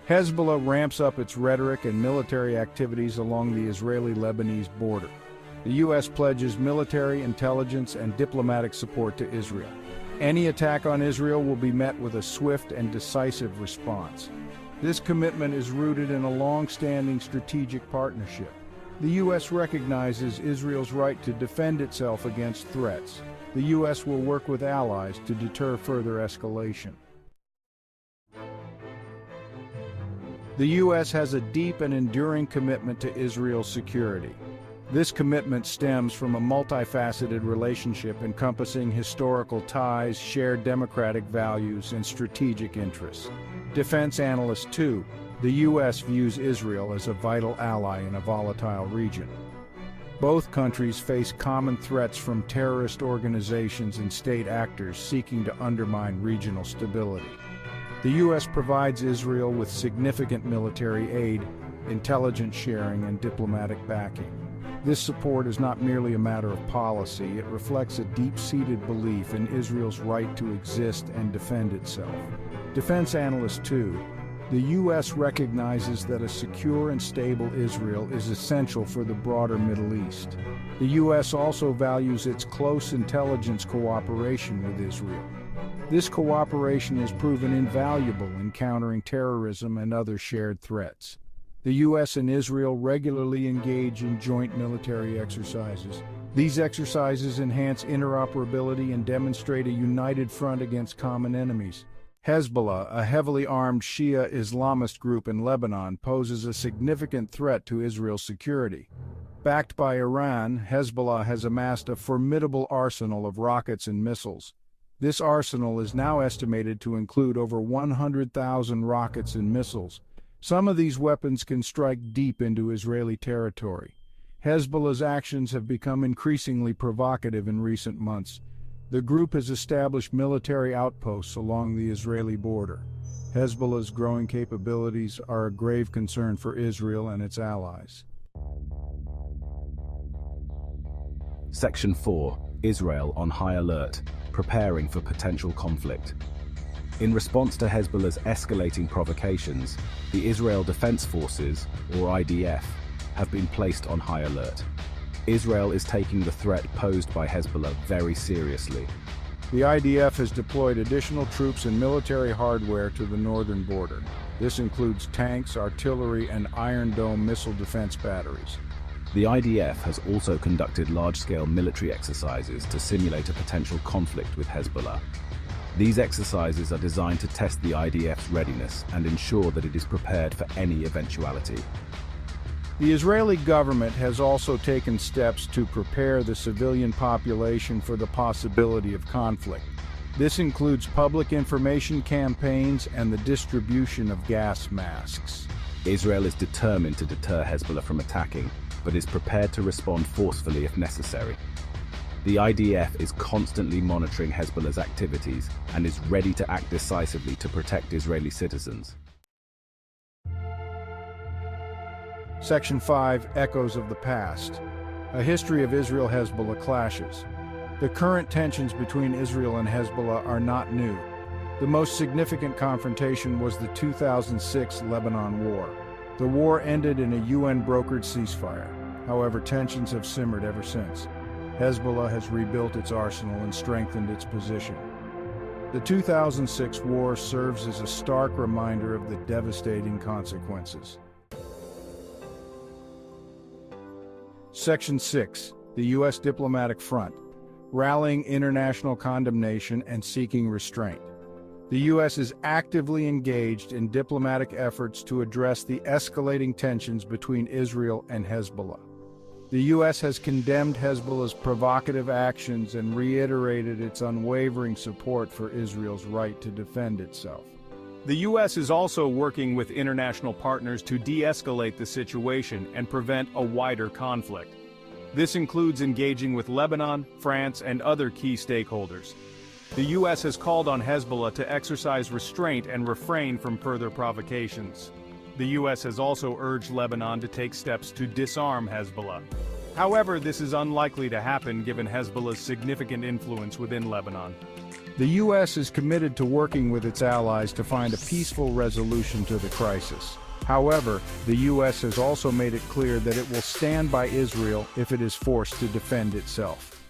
Hezbollah ramps up its rhetoric and military activities along the Israeli-Lebanese border. The U.S. pledges military, intelligence, and diplomatic support to Israel. Any attack on Israel will be met with a swift and decisive response. This commitment is rooted in a long-standing strategic partnership. The U.S. recognizes Israel's right to defend itself against threats. The U.S. will work with allies to deter further escalation. The U.S. has a deep and enduring commitment to Israel's security. This commitment stems from a multifaceted relationship encompassing historical ties, shared democratic values, and strategic interests. Defense analyst 2. The U.S. views Israel as a vital ally in a volatile region. Both countries face common threats from terrorist organizations and state actors seeking to undermine regional stability. The U.S. provides Israel with significant military aid, intelligence sharing, and diplomatic backing. This support is not merely a matter of policy, it reflects a deep-seated belief in Israel's right to exist and defend itself. Defense analyst 2. The U.S. recognizes that a secure and stable Israel is essential for the broader Middle East. The U.S. also values its close intelligence cooperation with Israel. This cooperation has proven invaluable in countering terrorism and other shared threats. The U.S. and Israel regularly engage in joint military exercises. These exercises enhance interoperability and demonstrate a united front against common enemies. Hezbollah, a heavily armed Shia Islamist group in Lebanon, poses a significant threat to Israel's security. Backed by Iran, Hezbollah has amassed a formidable arsenal of rockets and missiles. This arsenal is now estimated to include over 100,000 rockets and missiles. Some of these weapons can strike deep into Israeli territory. Hezbollah's actions have become increasingly provocative in recent months. The group has established military outposts along the Israeli border. Hezbollah's growing capabilities are a grave concern for Israel and its allies. Section 4. Israel on high alert, preparing for potential conflict. In response to Hezbollah's escalating provocations, the Israel Defense Forces, or IDF, have been placed on high alert. Israel is taking the threat posed by Hezbollah very seriously. The IDF has deployed additional troops and military hardware to the northern border. This includes tanks, artillery, and Iron Dome missile defense batteries. The IDF has also conducted large-scale military exercises to simulate a potential conflict with Hezbollah. These exercises are designed to test the IDF's readiness and ensure that it is prepared for any eventuality. The Israeli government has also taken steps to prepare the civilian population for the possibility of conflict. This includes public information campaigns and the distribution of gas masks. Israel is determined to deter Hezbollah from attacking, but is prepared to respond forcefully if necessary. The IDF is constantly monitoring Hezbollah's activities and is ready to act decisively to protect Israeli citizens. Section 5. Echoes of the Past. A history of Israel-Hezbollah clashes. The current tensions between Israel and Hezbollah are not new. The most significant confrontation was the 2006 Lebanon War. The war ended in a UN-brokered ceasefire. However, tensions have simmered ever since. Hezbollah has rebuilt its arsenal and strengthened its position. The 2006 war serves as a stark reminder of the devastating consequences. Section 6. The U.S. Diplomatic Front. Rallying international condemnation and seeking restraint. The U.S. is actively engaged in diplomatic efforts to address the escalating tensions between Israel and Hezbollah. The U.S. has condemned Hezbollah's provocative actions and reiterated its unwavering support for Israel's right to defend itself. The U.S. is also working with international partners to de-escalate the situation and prevent a wider conflict. This includes engaging with Lebanon, France, and other key stakeholders. The U.S. has called on Hezbollah to exercise restraint and refrain from further provocations. The U.S. has also urged Lebanon to take steps to disarm Hezbollah. However, this is unlikely to happen given Hezbollah's significant influence within Lebanon. The U.S. is committed to working with its allies to find a peaceful resolution to the crisis. However, the U.S. has also made it clear that it will stand by Israel if it is forced to defend itself.